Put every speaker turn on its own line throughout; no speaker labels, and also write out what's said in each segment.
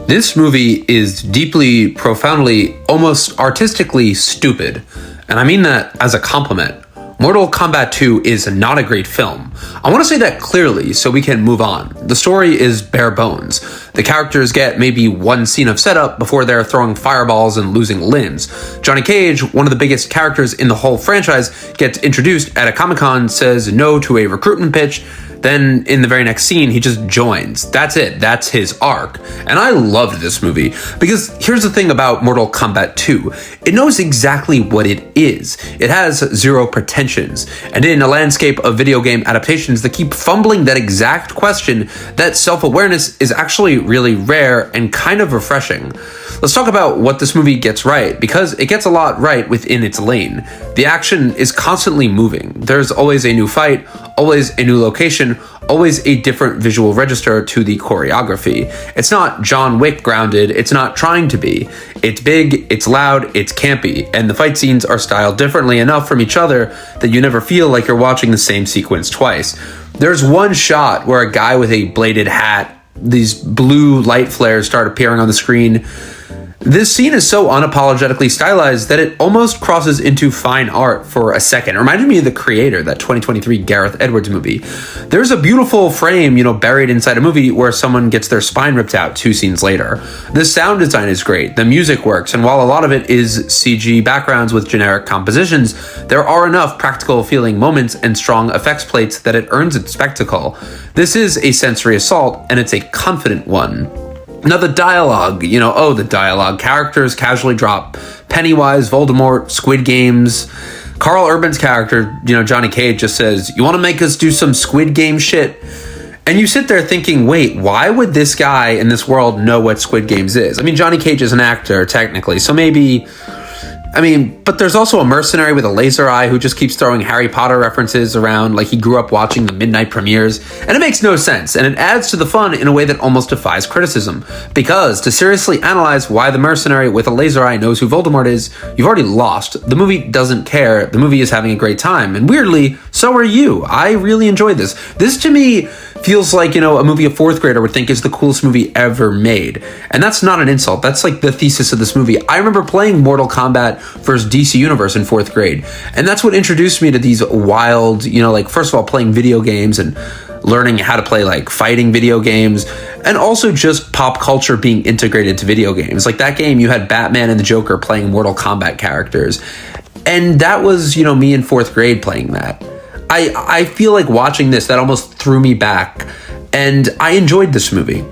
This movie is deeply, profoundly, almost artistically stupid. And I mean that as a compliment. Mortal Kombat 2 is not a great film. I want to say that clearly so we can move on. The story is bare bones. The characters get maybe one scene of setup before they're throwing fireballs and losing limbs. Johnny Cage, one of the biggest characters in the whole franchise, gets introduced at a Comic-Con, says no to a recruitment pitch, then in the very next scene, he just joins. That's it. That's his arc. And I loved this movie because here's the thing about Mortal Kombat 2. It knows exactly what it is. It has zero pretensions. And in a landscape of video game adaptations that keep fumbling that exact question, that self-awareness is actually really rare and kind of refreshing. Let's talk about what this movie gets right, because it gets a lot right within its lane. The action is constantly moving. There's always a new fight, always a new location, always a different visual register to the choreography. It's not John Wick grounded, it's not trying to be. It's big, it's loud, it's campy, and the fight scenes are styled differently enough from each other that you never feel like you're watching the same sequence twice. There's one shot where a guy with a bladed hat, these blue light flares start appearing on the screen. This scene is so unapologetically stylized that it almost crosses into fine art for a second. It reminded me of The Creator, that 2023 Gareth Edwards movie. There's a beautiful frame, buried inside a movie where someone gets their spine ripped out 2 scenes later. The sound design is great, the music works, and while a lot of it is CG backgrounds with generic compositions, there are enough practical feeling moments and strong effects plates that it earns its spectacle. This is a sensory assault, and it's a confident one. Now the dialogue, the dialogue. Characters casually drop Pennywise, Voldemort, Squid Games. Carl Urban's character, Johnny Cage, just says, "You want to make us do some Squid Game shit?" And you sit there thinking, wait, why would this guy in this world know what Squid Games is? I mean, Johnny Cage is an actor, technically, so maybe... but there's also a mercenary with a laser eye who just keeps throwing Harry Potter references around like he grew up watching the midnight premieres, and it makes no sense, and it adds to the fun in a way that almost defies criticism. Because to seriously analyze why the mercenary with a laser eye knows who Voldemort is, you've already lost. The movie doesn't care. The movie is having a great time, and weirdly, so are you. I really enjoyed this. This, to me, feels like, a movie a 4th grader would think is the coolest movie ever made. And that's not an insult. That's like the thesis of this movie. I remember playing Mortal Kombat vs. DC Universe in 4th grade. And that's what introduced me to these wild, first of all, playing video games and learning how to play fighting video games, and also just pop culture being integrated into video games. Like that game, you had Batman and the Joker playing Mortal Kombat characters. And that was, me in 4th grade playing that. I feel like watching this, that almost threw me back, and I enjoyed this movie.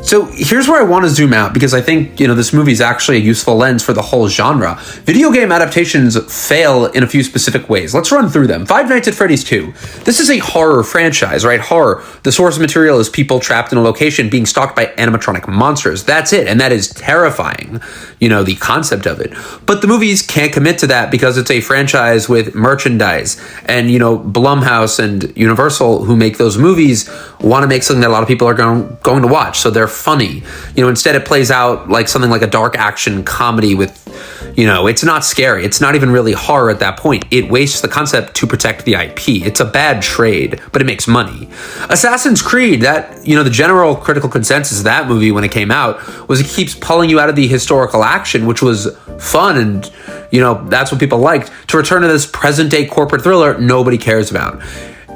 So here's where I want to zoom out, because I think, this movie is actually a useful lens for the whole genre. Video game adaptations fail in a few specific ways. Let's run through them. Five Nights at Freddy's 2. This is a horror franchise, right? Horror. The source material is people trapped in a location being stalked by animatronic monsters. That's it, and that is terrifying, the concept of it. But the movies can't commit to that because it's a franchise with merchandise. And, Blumhouse and Universal, who make those movies, want to make something that a lot of people are going to watch. So they're funny. Instead it plays out like something like a dark action comedy with, it's not scary. It's not even really horror at that point. It wastes the concept to protect the IP. It's a bad trade, but it makes money. Assassin's Creed, that, the general critical consensus of that movie when it came out was it keeps pulling you out of the historical action, which was fun, and, that's what people liked, to return to this present day corporate thriller nobody cares about.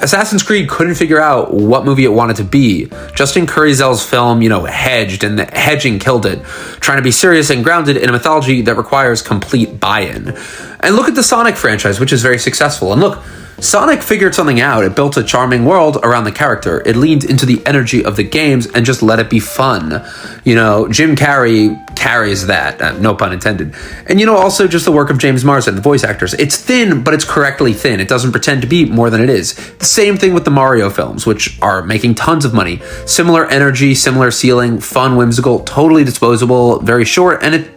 Assassin's Creed couldn't figure out what movie it wanted to be. Justin Kurzel's film, hedged, and the hedging killed it, trying to be serious and grounded in a mythology that requires complete buy-in. And look at the Sonic franchise, which is very successful. And look, Sonic figured something out. It built a charming world around the character. It leaned into the energy of the games and just let it be fun. Jim Carrey carries that, no pun intended. And also just the work of James Marsden, the voice actors. It's thin, but it's correctly thin. It doesn't pretend to be more than it is. The same thing with the Mario films, which are making tons of money. Similar energy, similar ceiling, fun, whimsical, totally disposable, very short, and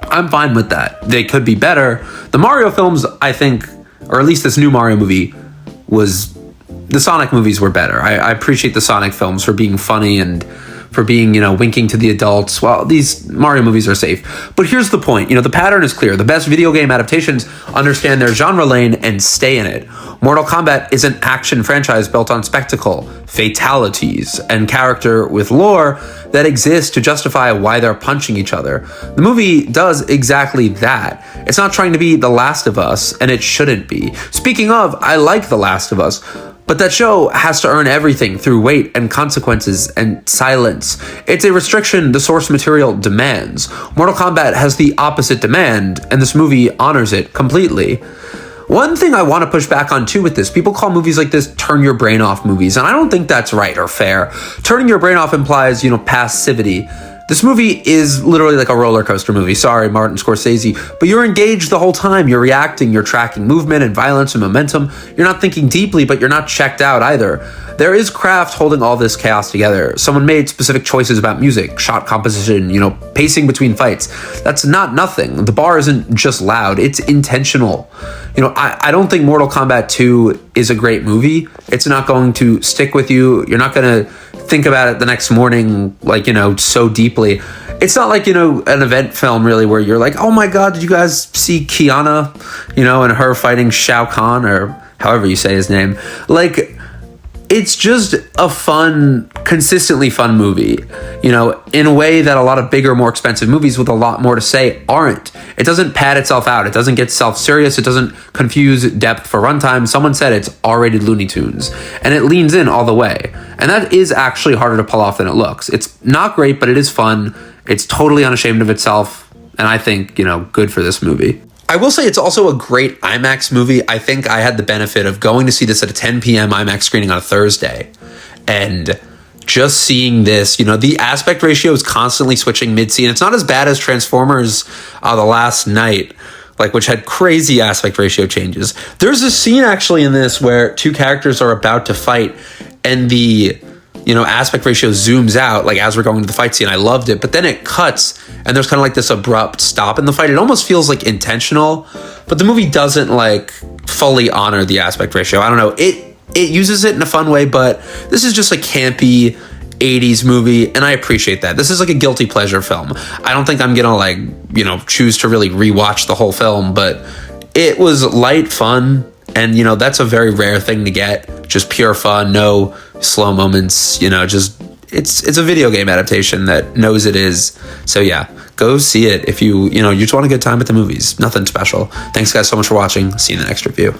I'm fine with that. They could be better. The Mario films, I think, or at least this new Mario movie, the Sonic movies were better. I appreciate the Sonic films for being funny and for being, winking to the adults. Well, these Mario movies are safe. But here's the point. The pattern is clear. The best video game adaptations understand their genre lane and stay in it. Mortal Kombat is an action franchise built on spectacle, fatalities, and character with lore that exists to justify why they're punching each other. The movie does exactly that. It's not trying to be The Last of Us, and it shouldn't be. Speaking of, I like The Last of Us, but that show has to earn everything through weight and consequences and silence. It's a restriction the source material demands. Mortal Kombat has the opposite demand, and this movie honors it completely. One thing I want to push back on too with this, people call movies like this turn your brain off movies, and I don't think that's right or fair. Turning your brain off implies, passivity. This movie is literally like a roller coaster movie. Sorry, Martin Scorsese, but you're engaged the whole time. You're reacting, you're tracking movement and violence and momentum. You're not thinking deeply, but you're not checked out either. There is craft holding all this chaos together. Someone made specific choices about music, shot composition, pacing between fights. That's not nothing. The bar isn't just loud, it's intentional. I don't think Mortal Kombat 2 is a great movie. It's not going to stick with you. You're not going to think about it the next morning, so deeply. It's not like, an event film really where you're like, oh my God, did you guys see Kiana, and her fighting Shao Kahn, or however you say his name? It's just a fun, consistently fun movie, in a way that a lot of bigger, more expensive movies with a lot more to say aren't. It doesn't pad itself out. It doesn't get self-serious. It doesn't confuse depth for runtime. Someone said it's R-rated Looney Tunes, and it leans in all the way. And that is actually harder to pull off than it looks. It's not great, but it is fun. It's totally unashamed of itself, and I think, good for this movie. I will say it's also a great IMAX movie. I think I had the benefit of going to see this at a 10 p.m. IMAX screening on a Thursday. And just seeing this, the aspect ratio is constantly switching mid-scene. It's not as bad as Transformers The Last Night, which had crazy aspect ratio changes. There's a scene actually in this where two characters are about to fight, and the aspect ratio zooms out as we're going to the fight scene. I loved it, but then it cuts and there's kind of this abrupt stop in the fight. It almost feels intentional, but the movie doesn't fully honor the aspect ratio. I don't know. It uses it in a fun way, but this is just a campy 80s movie, and I appreciate that. This is a guilty pleasure film. I don't think I'm gonna choose to really rewatch the whole film, but it was light fun, and that's a very rare thing to get. Just pure fun, no slow moments, just it's a video game adaptation that knows it is. So yeah, go see it if you just want a good time at the movies. Nothing special. Thanks guys so much for watching. See you in the next review.